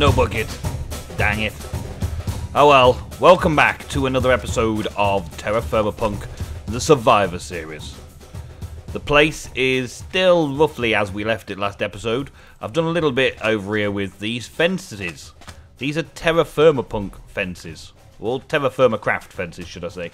No bucket. Dang it. Oh well, welcome back to another episode of TerraFirmaPunk, the Survivor series. The place is still roughly as we left it last episode. I've done a little bit over here with these fences. These are TerraFirmaPunk fences. Or TerraFirmaCraft fences, should I say.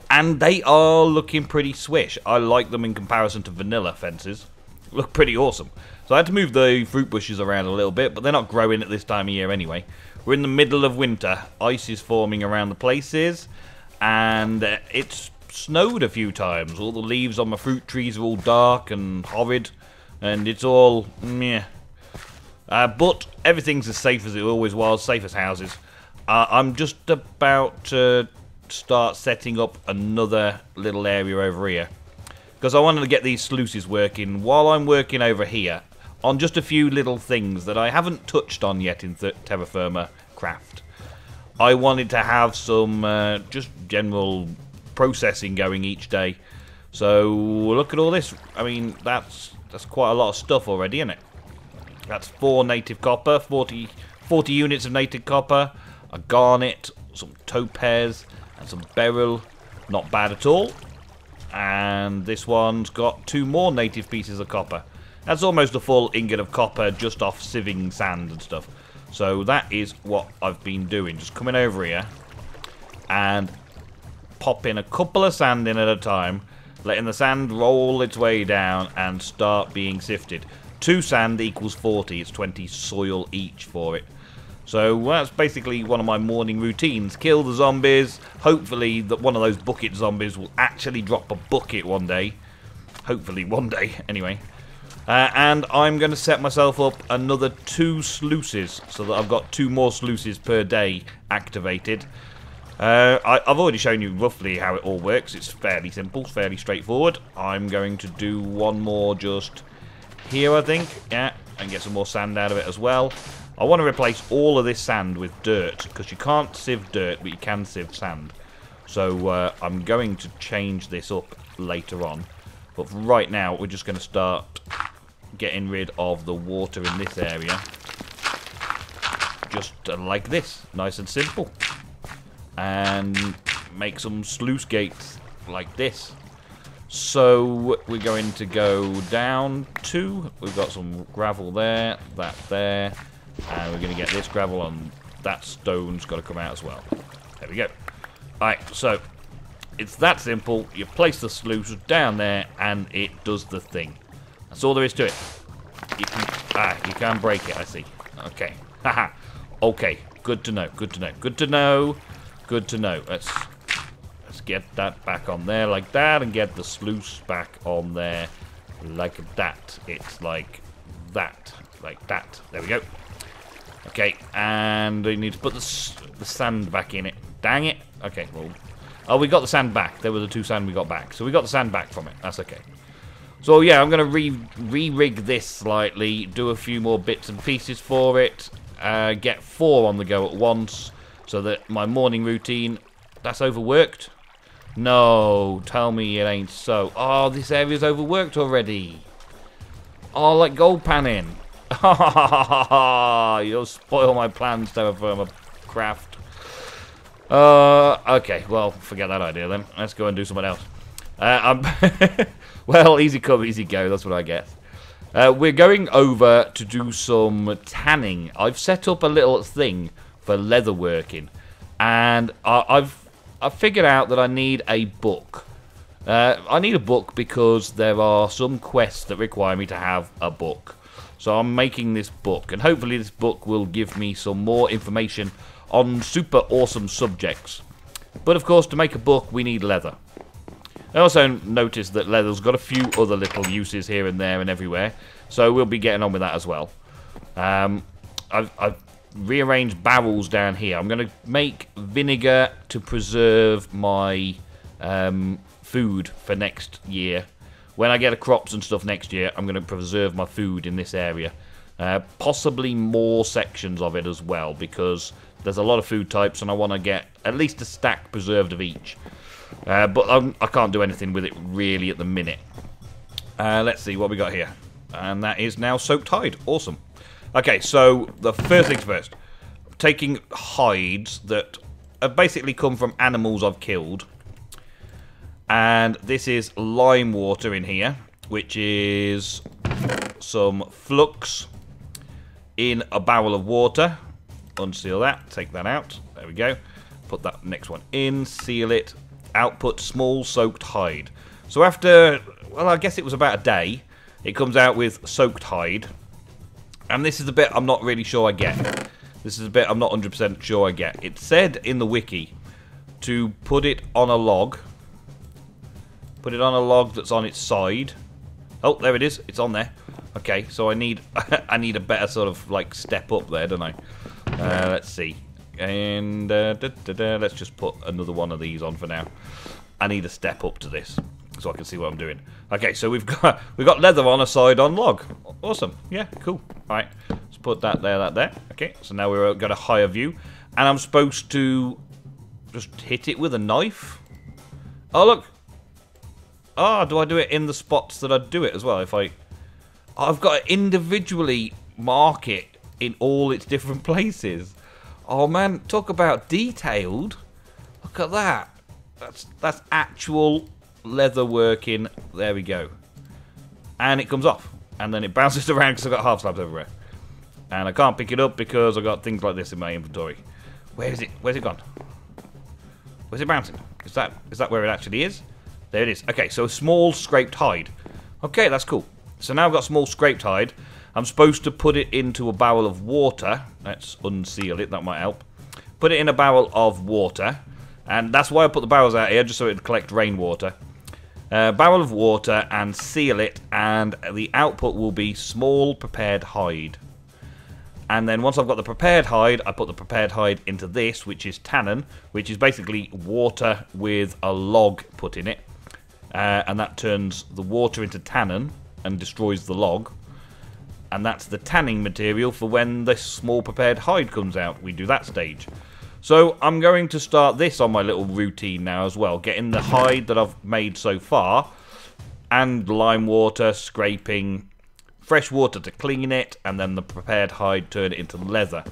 And they are looking pretty swish. I like them in comparison to vanilla fences. Look pretty awesome. So I had to move the fruit bushes around a little bit, but they're not growing at this time of year anyway. We're in the middle of winter. Ice is forming around the places, and it's snowed a few times. All the leaves on my fruit trees are all dark and horrid, and it's all meh. But everything's as safe as it always was, safe as houses. I'm just about to start setting up another little area over here, because I wanted to get these sluices working while I'm working over here on just a few little things that I haven't touched on yet in TerraFirmaCraft. I wanted to have some just general processing going each day. So look at all this. I mean, that's quite a lot of stuff already, isn't it? That's 4 native copper, 40 units of native copper, a garnet, some topaz, and some beryl. Not bad at all. And this one's got 2 more native pieces of copper. That's almost a full ingot of copper just off sieving sand and stuff. So that is what I've been doing. Just coming over here and popping a couple of sand in at a time, letting the sand roll its way down and start being sifted. 2 sand equals 40. It's 20 soil each for it. So that's basically one of my morning routines. Kill the zombies. Hopefully that one of those bucket zombies will actually drop a bucket one day. Hopefully one day, anyway. And I'm going to set myself up another 2 sluices, so that I've got 2 more sluices per day activated. I've already shown you roughly how it all works. It's fairly simple, fairly straightforward. I'm going to do one more just here, I think. Yeah, and get some more sand out of it as well. I want to replace all of this sand with dirt, because you can't sieve dirt, but you can sieve sand. So I'm going to change this up later on. But for right now, we're just going to start getting rid of the water in this area. Just like this. Nice and simple. And make some sluice gates like this. So we're going to go down to... We've got some gravel there, that there. And we're going to get this gravel on. That stone's got to come out as well. There we go. Alright, so it's that simple. You place the sluice down there and it does the thing. That's all there is to it. You can break it, I see. Okay. Haha. Okay. Good to know. Good to know. Good to know. Good to know. Let's get that back on there like that and get the sluice back on there like that. It's like that. Like that. There we go. Okay, and we need to put the sand back in it. Dang it. Okay, well... Oh, we got the sand back. There were the 2 sand we got back. So we got the sand back from it. That's okay. So, yeah, I'm going to re-rig this slightly. Do a few more bits and pieces for it. Get 4 on the go at once. So that my morning routine... That's overworked? No, tell me it ain't so. Oh, this area's overworked already. Oh, like gold panning. You'll spoil my plans, TerraFirmaCraft. Okay, well, forget that idea then. Let's go and do something else. Well, easy come, easy go. That's what I guess. We're going over to do some tanning. I've set up a little thing for leather working, and I've figured out that I need a book. I need a book because there are some quests that require me to have a book. So I'm making this book, and hopefully this book will give me some more information on super awesome subjects. But of course, to make a book, we need leather. I also noticed that leather's got a few other little uses here and there and everywhere, so we'll be getting on with that as well. I've rearranged barrels down here. I'm going to make vinegar to preserve my food for next year. When I get the crops and stuff next year, I'm going to preserve my food in this area. Possibly more sections of it as well, because there's a lot of food types and I want to get at least a stack preserved of each. But I can't do anything with it really at the minute. Let's see what we got here. And that is now soaked hide. Awesome. Okay, so the first things first. Taking hides that have basically come from animals I've killed. And this is lime water in here, which is some flux in a barrel of water. Unseal that, take that out. There we go. Put that next one in, seal it. Output small soaked hide. So after, well, I guess it was about a day, it comes out with soaked hide. And this is the bit I'm not really sure I get. This is a bit I'm not 100% sure I get. It said in the wiki to put it on a log. Put it on a log that's on its side. Oh, there it is. It's on there. Okay, so I need I need a better sort of like step up there, don't I? Let's see. And let's just put another one of these on for now. I need a step up to this so I can see what I'm doing. Okay, so we've got leather on a side on log. Awesome. Yeah, cool. All right, let's put that there, that there. Okay, so now we've got a higher view, and I'm supposed to just hit it with a knife. Oh look. Oh, do I do it in the spots that I do it as well? If I've got to individually mark it in all its different places. Oh man, talk about detailed. Look at that. That's actual leather working. There we go. And it comes off. And then it bounces around because I've got half slabs everywhere. And I can't pick it up because I've got things like this in my inventory. Where is it? Where's it gone? Where's it bouncing? Is that where it actually is? There it is. Okay, so small scraped hide. Okay, that's cool. So now I've got small scraped hide. I'm supposed to put it into a barrel of water. Let's unseal it, that might help. Put it in a barrel of water. And that's why I put the barrels out here, just so it would collect rainwater. Barrel of water and seal it, and the output will be small prepared hide. And then once I've got the prepared hide, I put the prepared hide into this, which is tannin, which is basically water with a log put in it. And that turns the water into tannin and destroys the log. And that's the tanning material for when this small prepared hide comes out. We do that stage. So I'm going to start this on my little routine now as well. Getting the hide that I've made so far. And lime water, scraping, fresh water to clean it. And then the prepared hide, turn it into leather.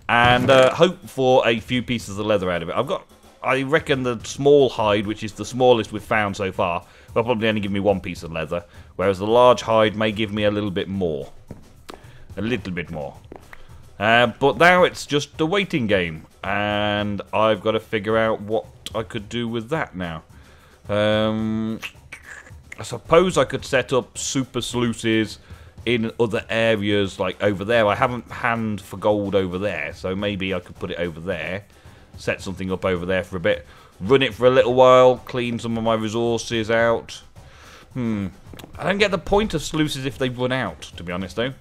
And hope for a few pieces of leather out of it. I reckon the small hide, which is the smallest we've found so far, will probably only give me one piece of leather. Whereas the large hide may give me a little bit more. A little bit more. But now it's just a waiting game. And I've got to figure out what I could do with that now. I suppose I could set up super sluices in other areas, like over there. I haven't panned for gold over there, so maybe I could put it over there. Set something up over there for a bit. Run it for a little while. Clean some of my resources out. I don't get the point of sluices if they run out, to be honest, though.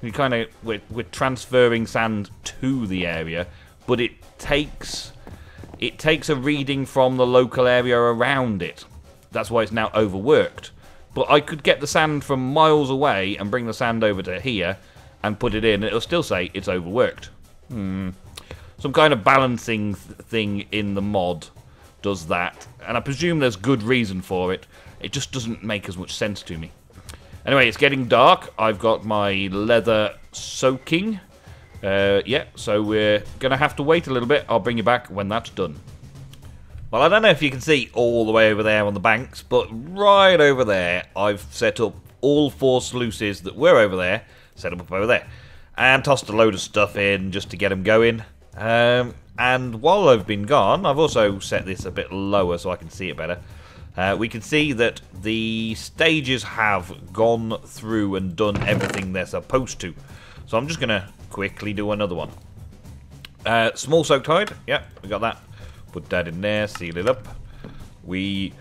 We're transferring sand to the area, but it takes a reading from the local area around it. That's why it's now overworked. But I could get the sand from miles away and bring the sand over to here and put it in, and it'll still say it's overworked. Some kind of balancing thing in the mod does that, and I presume there's good reason for it. It just doesn't make as much sense to me. Anyway, it's getting dark. I've got my leather soaking. Yeah, so we're going to have to wait a little bit. I'll bring you back when that's done. Well, I don't know if you can see all the way over there on the banks, but right over there, I've set up all 4 sluices that were over there, set them up over there, and tossed a load of stuff in just to get them going. And while I've been gone, I've also set this a bit lower so I can see it better. We can see that the stages have gone through and done everything they're supposed to. So I'm just going to quickly do another one. Small soaked hide. Yeah, we got that. Put that in there, seal it up. We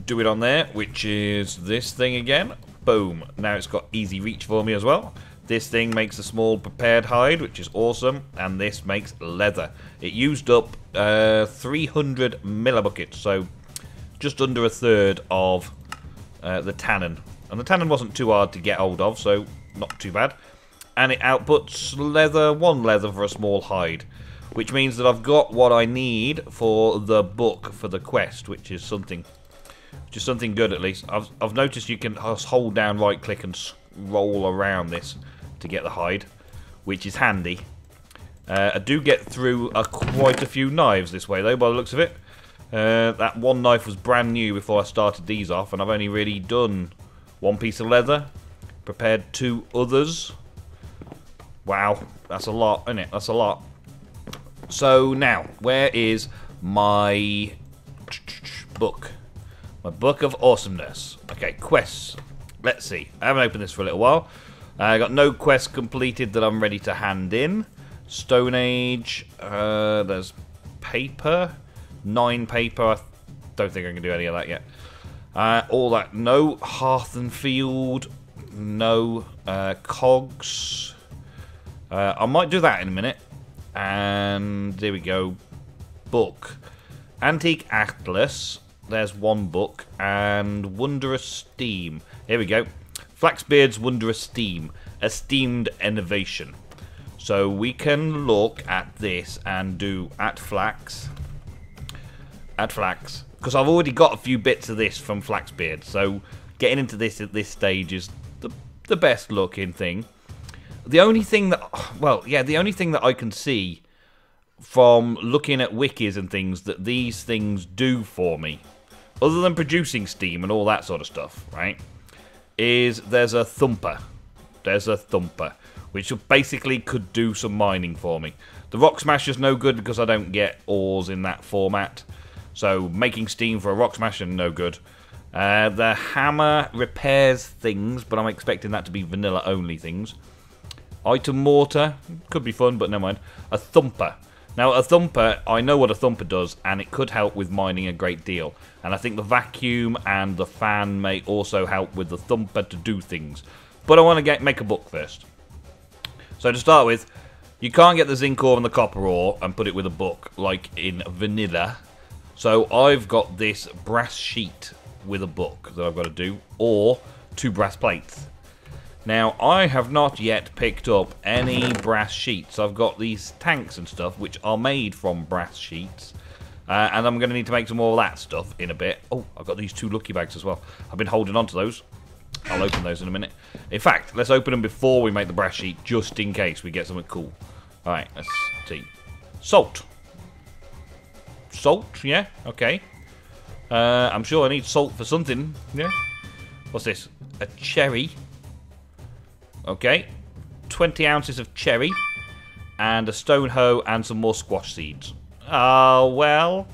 do it on there, which is this thing again. Boom. Now it's got easy reach for me as well. This thing makes a small prepared hide, which is awesome. And this makes leather. It used up 300 millibuckets, so just under a third of the tannin. And the tannin wasn't too hard to get hold of, so not too bad. And it outputs leather, 1 leather for a small hide. Which means that I've got what I need for the book for the quest, which is something good at least. I've noticed you can hold down right click and scroll around this to get the hide. which is handy. I do get through quite a few knives this way, though, by the looks of it. That one knife was brand new before I started these off, and I've only really done one piece of leather, prepared 2 others. Wow, that's a lot, isn't it? That's a lot. So now, where is my book? My book of awesomeness. Okay, quests. Let's see. I haven't opened this for a little while. I got no quests completed that I'm ready to hand in. Stone Age. There's paper. 9 paper. I don't think I can do any of that yet. All that. No. Hearth and Field. No. Cogs. I might do that in a minute. And there we go. Book. Antique Atlas. There's 1 book. And Wondrous Steam. Here we go. Flaxbeard's Wondrous Steam. Esteemed Innovation. So we can look at this and do at Flax. Because I've already got a few bits of this from Flaxbeard. So getting into this at this stage is the best looking thing. The only thing that, well, yeah, the only thing that I can see from looking at wikis and things that these things do for me, other than producing steam and all that sort of stuff, right, is there's a thumper. There's a thumper, which basically could do some mining for me. The rock smasher's no good because I don't get ores in that format. So making steam for a rock smasher, no good. The hammer repairs things, but I'm expecting that to be vanilla only things. Item mortar, could be fun, but never mind. A thumper. Now, a thumper, I know what a thumper does, and it could help with mining a great deal. And I think the vacuum and the fan may also help with the thumper to do things. But I want to make a book first. So to start with, you can't get the zinc ore and the copper ore and put it with a book, like in vanilla. So I've got this brass sheet with a book that I've got to do, or 2 brass plates. Now, I have not yet picked up any brass sheets. I've got these tanks and stuff, which are made from brass sheets. And I'm going to need to make some more of that stuff in a bit. Oh, I've got these 2 lucky bags as well. I've been holding on to those. I'll open those in a minute. In fact, let's open them before we make the brass sheet, just in case we get something cool. Alright, let's see. Salt. Salt, yeah, okay. I'm sure I need salt for something, yeah. What's this? A cherry. Okay, 20 ounces of cherry, and a stone hoe, and some more squash seeds. Well,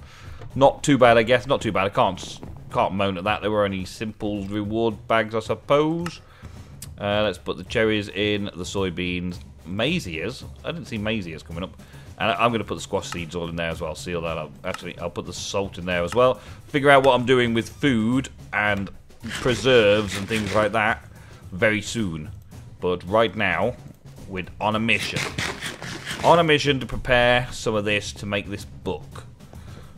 not too bad, I guess. Not too bad. I can't moan at that. They were only simple reward bags, I suppose. Let's put the cherries in, the soybeans, maize ears. I didn't see maize ears coming up. And I'm going to put the squash seeds all in there as well. Seal that up. Actually, I'll put the salt in there as well. Figure out what I'm doing with food and preserves and things like that very soon. But right now, we're on a mission. On a mission to prepare some of this to make this book.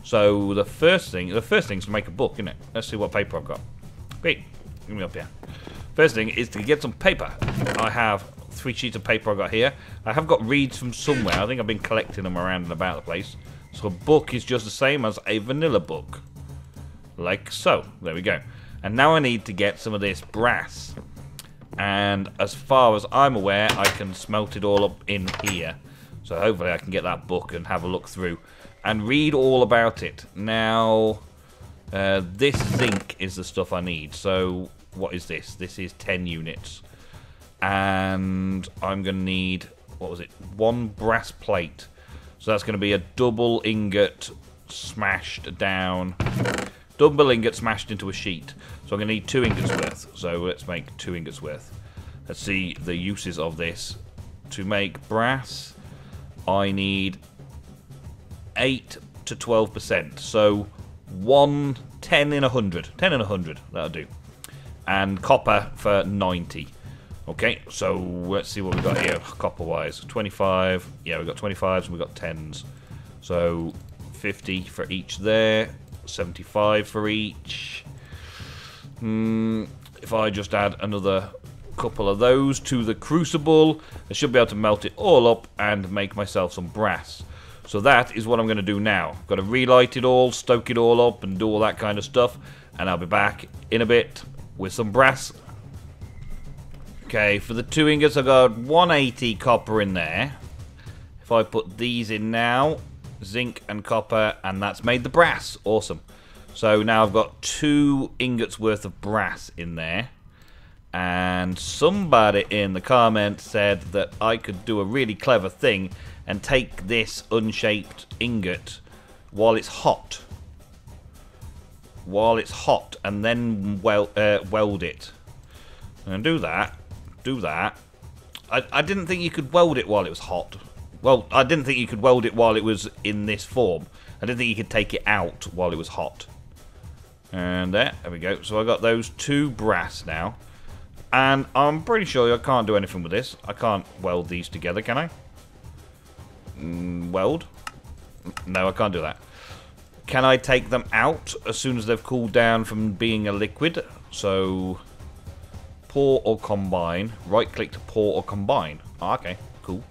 So the first thing is to make a book, isn't it? Let's see what paper I've got. Great, give me up here. First thing is to get some paper. I have 3 sheets of paper I got here. I have got reeds from somewhere. I think I've been collecting them around and about the place. So a book is just the same as a vanilla book. Like so. There we go. And now I need to get some of this brass. And as far as I'm aware, I can smelt it all up in here. So hopefully I can get that book and have a look through and read all about it. Now, this zinc is the stuff I need. So what is this? This is 10 units. And I'm going to need, what was it? 1 brass plate. So that's going to be a double ingot smashed down. Double ingot smashed into a sheet. So I'm going to need 2 ingots worth. So let's make 2 ingots worth. Let's see the uses of this. To make brass, I need 8 to 12%. So 10 in 100. 10 in 100. That'll do. And copper for 90. Okay, so let's see what we've got here, copper-wise. 25. Yeah, we've got 25s and we've got 10s. So 50 for each there. 75 for each. If I just add another couple of those to the crucible, I should be able to melt it all up and make myself some brass. So that is what I'm going to do now. I've got to relight it all, stoke it all up, and do all that kind of stuff. And I'll be back in a bit with some brass. Okay, for the 2 ingots, I've got 180 copper in there. If I put these in now, zinc and copper, and that's made the brass. Awesome. So now I've got 2 ingots worth of brass in there. And somebody in the comments said that I could do a really clever thing and take this unshaped ingot while it's hot. And then weld it. And do that. I didn't think you could weld it while it was hot. Well, I didn't think you could weld it while it was in this form. I didn't think you could take it out while it was hot. And there we go. So I got those 2 brass now. And I'm pretty sure I can't do anything with this. I can't weld these together, can I? Weld? No, I can't do that. Can I take them out as soon as they've cooled down from being a liquid? So, pour or combine. Right click to pour or combine. Oh, okay, cool.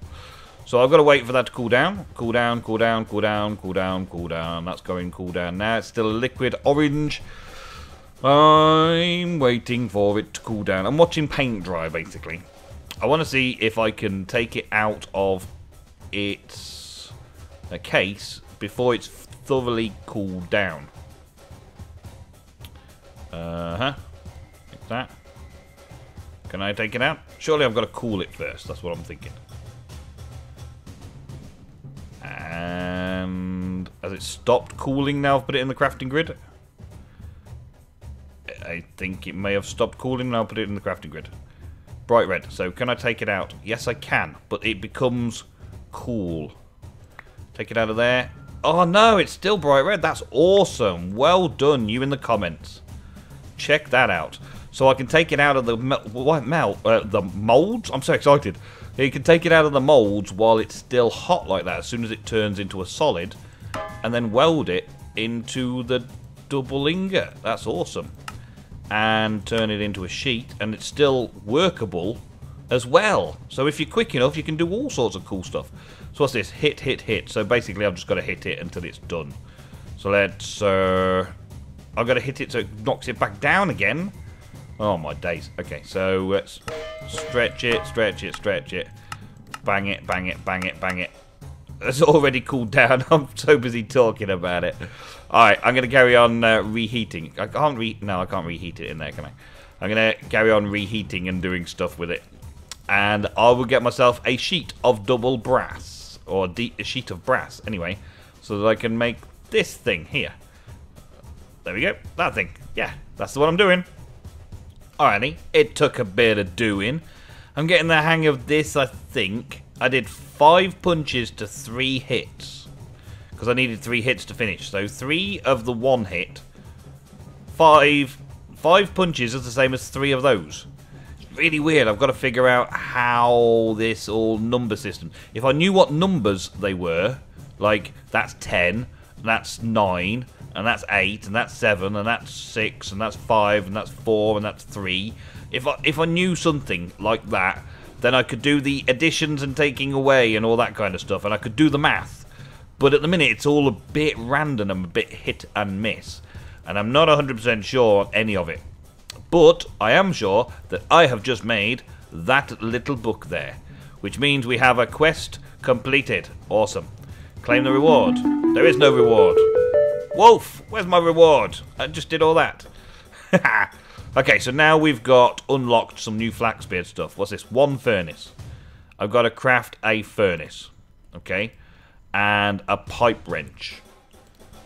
So I've got to wait for that to cool down. Cool down. That's going cool down now. It's still a liquid orange. I'm waiting for it to cool down. I'm watching paint dry, basically. I want to see if I can take it out of its case before it's thoroughly cooled down. Like that. Can I take it out? Surely I've got to cool it first. That's what I'm thinking. And has it stopped cooling now I've put it in the crafting grid? I think it may have stopped cooling now I'll put it in the crafting grid. Bright red. So can I take it out? Yes, I can. But it becomes cool. Take it out of there. Oh no, it's still bright red. That's awesome. Well done, you in the comments. Check that out. So I can take it out of the the molds. I'm so excited. You can take it out of the molds while it's still hot like that. As soon as it turns into a solid, and then weld it into the double ingot. That's awesome. And turn it into a sheet, and it's still workable as well. So if you're quick enough, you can do all sorts of cool stuff. So what's this? Hit, hit, hit. So basically, I've just got to hit it until it's done. So let's. I've got to hit it so it knocks it back down again. Oh my days. Okay, so let's stretch it, stretch it, stretch it. Bang it, bang it, bang it, bang it. It's already cooled down. I'm so busy talking about it. Alright, I'm going to carry on reheating. I can't reheat it in there, can I? I'm going to carry on reheating and doing stuff with it. And I will get myself a sheet of double brass. Or a sheet of brass, anyway. So that I can make this thing here. There we go. That thing. Yeah, that's what I'm doing. Alrighty. It took a bit of doing. I'm getting the hang of this, I think. I did 5 punches to 3 hits. Because I needed 3 hits to finish. So 3 of the 1 hit. 5 punches is the same as 3 of those. It's really weird. I've got to figure out how this all number system. If I knew what numbers they were, like that's 10, and that's 9, and that's 8, and that's 7, and that's 6, and that's 5, and that's 4, and that's 3. If I knew something like that, then I could do the additions and taking away and all that kind of stuff, and I could do the math. But at the minute, it's all a bit random and a bit hit and miss. And I'm not 100% sure on any of it. But I am sure that I have just made that little book there. Which means we have a quest completed. Awesome. Claim the reward. There is no reward. Wolf, where's my reward? I just did all that. Okay, so now we've got unlocked some new Flaxbeard stuff. What's this? 1 furnace. I've got to craft a furnace. Okay. And a pipe wrench.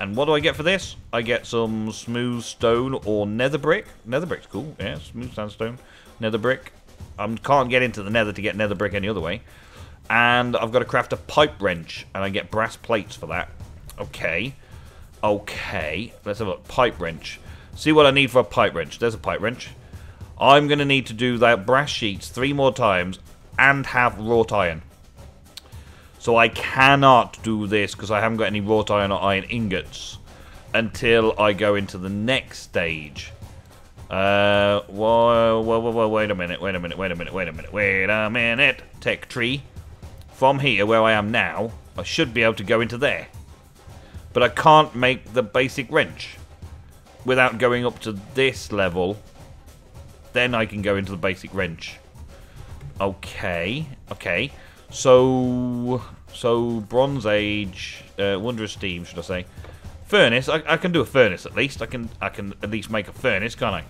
And what do I get for this? I get some smooth stone or nether brick. Nether brick's cool. Yeah, smooth sandstone. Nether brick. I can't get into the nether to get nether brick any other way. And I've got to craft a pipe wrench. And I get brass plates for that. Okay. Okay. Let's have a pipe wrench. See what I need for a pipe wrench. There's a pipe wrench. I'm going to need to do that brass sheets 3 more times and have wrought iron. So I cannot do this because I haven't got any wrought iron or iron ingots until I go into the next stage. Wait a minute. Tech tree. From here, where I am now, I should be able to go into there. But I can't make the basic wrench. Without going up to this level, then I can go into the basic wrench. Okay. Okay. So Bronze Age, Wondrous Steam, should I say? Furnace. I can do a furnace at least. I can at least make a furnace, can't I?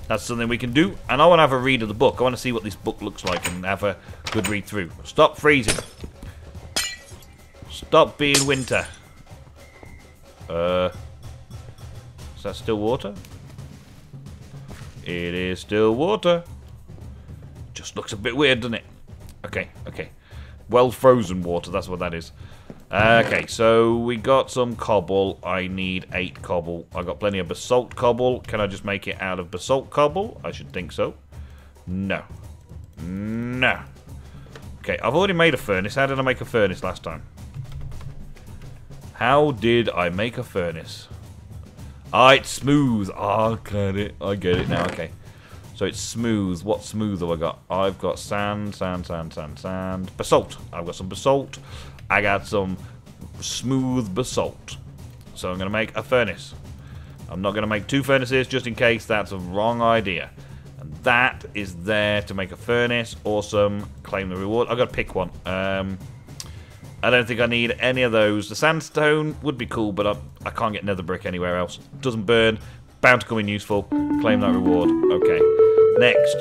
That's something we can do. And I want to have a read of the book. I want to see what this book looks like and have a good read through. Stop freezing. Stop being winter. Is that still water? It is still water. Just looks a bit weird, doesn't it? Okay, okay. Well frozen water, that's what that is. Okay, so we got some cobble. I need 8 cobble. I got plenty of basalt cobble. Can I just make it out of basalt cobble? I should think so. No. No. Okay, I've already made a furnace. How did I make a furnace last time? How did I make a furnace? Ah, it's smooth. Ah, I get it now. Okay. So it's smooth. What smooth have I got? I've got sand, sand, sand, sand, sand. Basalt. I've got some basalt. I got some smooth basalt. So I'm going to make a furnace. I'm not going to make 2 furnaces just in case. That's a wrong idea. And that is there to make a furnace. Awesome. Claim the reward. I've got to pick one. I don't think I need any of those. The sandstone would be cool, but I can't get nether brick anywhere else. Doesn't burn. Bound to come in useful. Claim that reward. Okay. Next.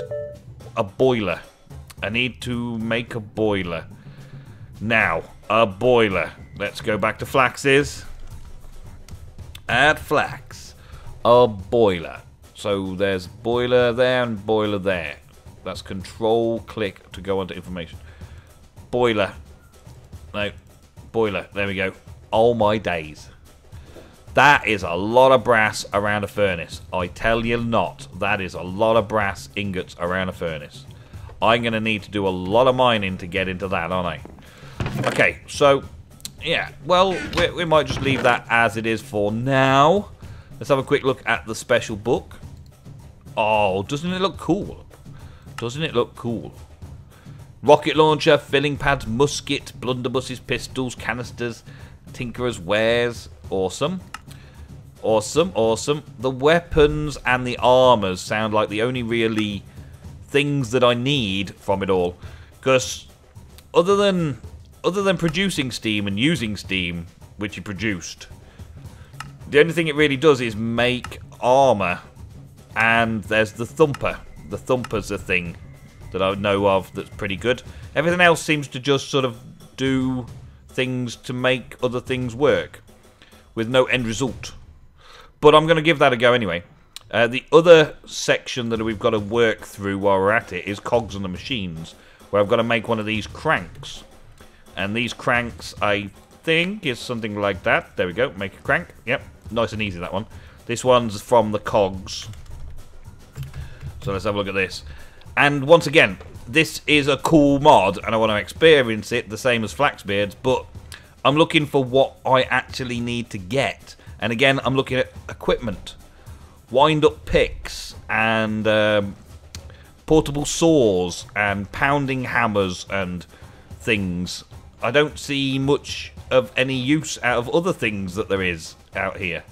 A boiler. I need to make a boiler. Now, a boiler. Let's go back to Flax's. Add Flax. A boiler. So there's boiler there and boiler there. That's control click to go onto information. Boiler. No. Boiler. There we go. Oh my days. That is a lot of brass around a furnace. I tell you not. That is a lot of brass ingots around a furnace. I'm going to need to do a lot of mining to get into that, aren't I? Okay, so, yeah. Well, we might just leave that as it is for now. Let's have a quick look at the special book. Oh, doesn't it look cool? Doesn't it look cool? Rocket launcher, filling pads, musket, blunderbusses, pistols, canisters, tinkerer's wares. Awesome. Awesome, awesome. The weapons and the armors sound like the only really things that I need from it all. Because other than producing steam and using steam, which you produced, the only thing it really does is make armor. And there's the thumper. The thumper's a thing that I know of that's pretty good. Everything else seems to just sort of do things to make other things work with no end result. But I'm going to give that a go anyway. The other section that we've got to work through while we're at it is cogs on the machines, where I've got to make one of these cranks. And these cranks, I think, is something like that. There we go, make a crank. Yep, nice and easy, that one. This one's from the cogs. So let's have a look at this. And once again, this is a cool mod, and I want to experience it the same as Flaxbeard's, but I'm looking for what I actually need to get. And again, I'm looking at equipment. Wind-up picks, and portable saws, and pounding hammers, and things. I don't see much of any use out of other things that there is out here.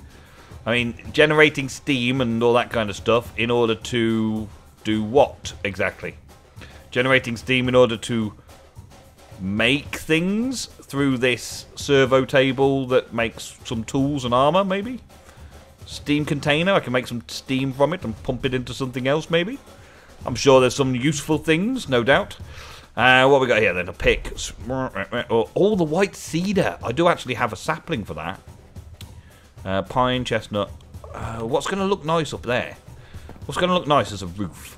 I mean, generating steam and all that kind of stuff in order to do what exactly? Generating steam in order to make things through this servo table that makes some tools and armor, maybe? Steam container, I can make some steam from it and pump it into something else, maybe? I'm sure there's some useful things, no doubt. What we got here then? A pick. Oh, the white cedar. I do actually have a sapling for that. Pine, chestnut. What's going to look nice up there? What's going to look nice as a roof?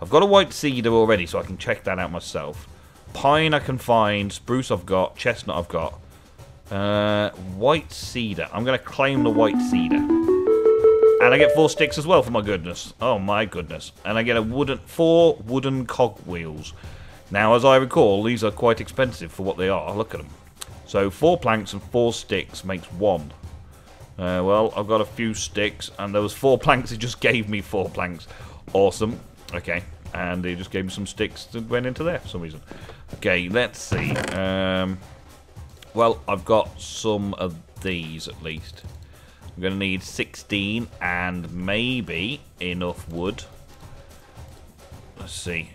I've got a white cedar already, so I can check that out myself. Pine I can find. Spruce I've got. Chestnut I've got. White cedar. I'm going to claim the white cedar. And I get 4 sticks as well, for my goodness. Oh my goodness. And I get a 4 wooden cog wheels. Now, as I recall, these are quite expensive for what they are. Look at them. So 4 planks and 4 sticks makes 1. Well, I've got a few sticks, and there was 4 planks. It just gave me 4 planks. Awesome. Okay. And it just gave me some sticks that went into there for some reason. Okay, let's see. Well, I've got some of these at least. I'm going to need 16 and maybe enough wood. Let's see.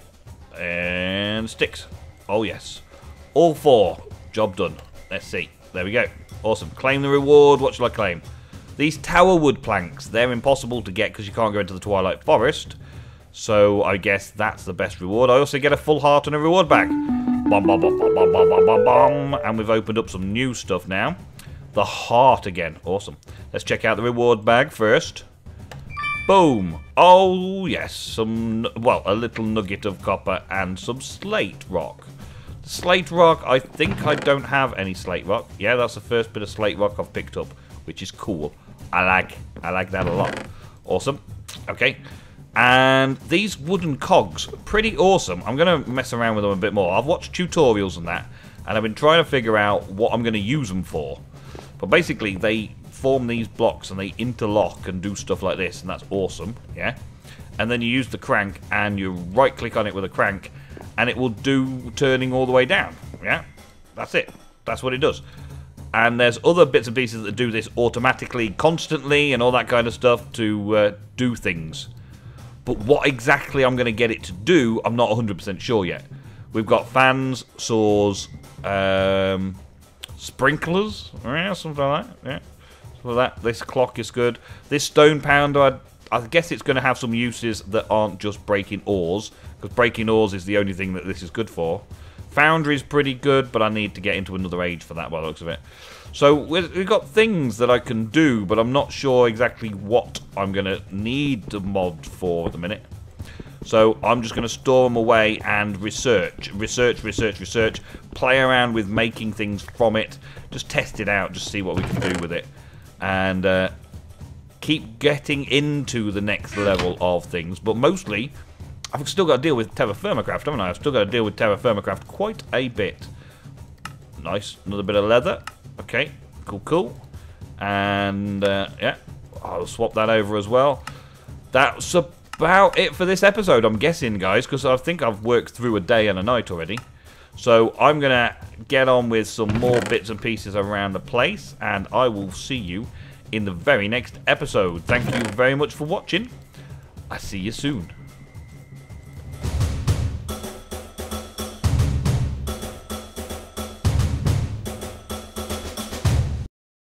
And sticks. Oh, yes. All 4. Job done. Let's see. There we go. Awesome. Claim the reward. What shall I claim? These tower wood planks. They're impossible to get because you can't go into the Twilight Forest. So I guess that's the best reward. I also get a full heart and a reward bag. Bom, bom, bom, bom, bom, bom, bom, bom, bom. And we've opened up some new stuff now. The heart again. Awesome. Let's check out the reward bag first. Boom. Oh, yes. Well, a little nugget of copper and some slate rock. The slate rock, I think I don't have any slate rock. Yeah, that's the first bit of slate rock I've picked up, which is cool. I like that a lot. Awesome. Okay. And these wooden cogs, pretty awesome. I'm going to mess around with them a bit more. I've watched tutorials on that, and I've been trying to figure out what I'm going to use them for. But basically, they form these blocks, and they interlock and do stuff like this, and that's awesome, yeah? And then you use the crank, and you right-click on it with a crank, and it will do turning all the way down, yeah? That's it. That's what it does. And there's other bits and pieces that do this automatically, constantly, and all that kind of stuff to do things. But what exactly I'm going to get it to do, I'm not 100% sure yet. We've got fans, saws, sprinklers, yeah, something like that. Yeah, something like that. This clock is good. This stone pounder, I guess it's going to have some uses that aren't just breaking ores, because breaking ores is the only thing that this is good for. Foundry is pretty good, but I need to get into another age for that by the looks of it. So we've got things that I can do, but I'm not sure exactly what I'm going to need to mod for at the minute. So I'm just going to store them away and research, play around with making things from it, just test it out, just see what we can do with it, and keep getting into the next level of things. But mostly, I've still got to deal with TerraFirmaCraft, haven't I? I've still got to deal with TerraFirmaCraft quite a bit. Nice, another bit of leather. Okay, cool. And yeah, I'll swap that over as well. That's about it for this episode, I'm guessing, guys, because I think I've worked through a day and a night already. So I'm going to get on with some more bits and pieces around the place, and I will see you in the very next episode. Thank you very much for watching. I'll see you soon.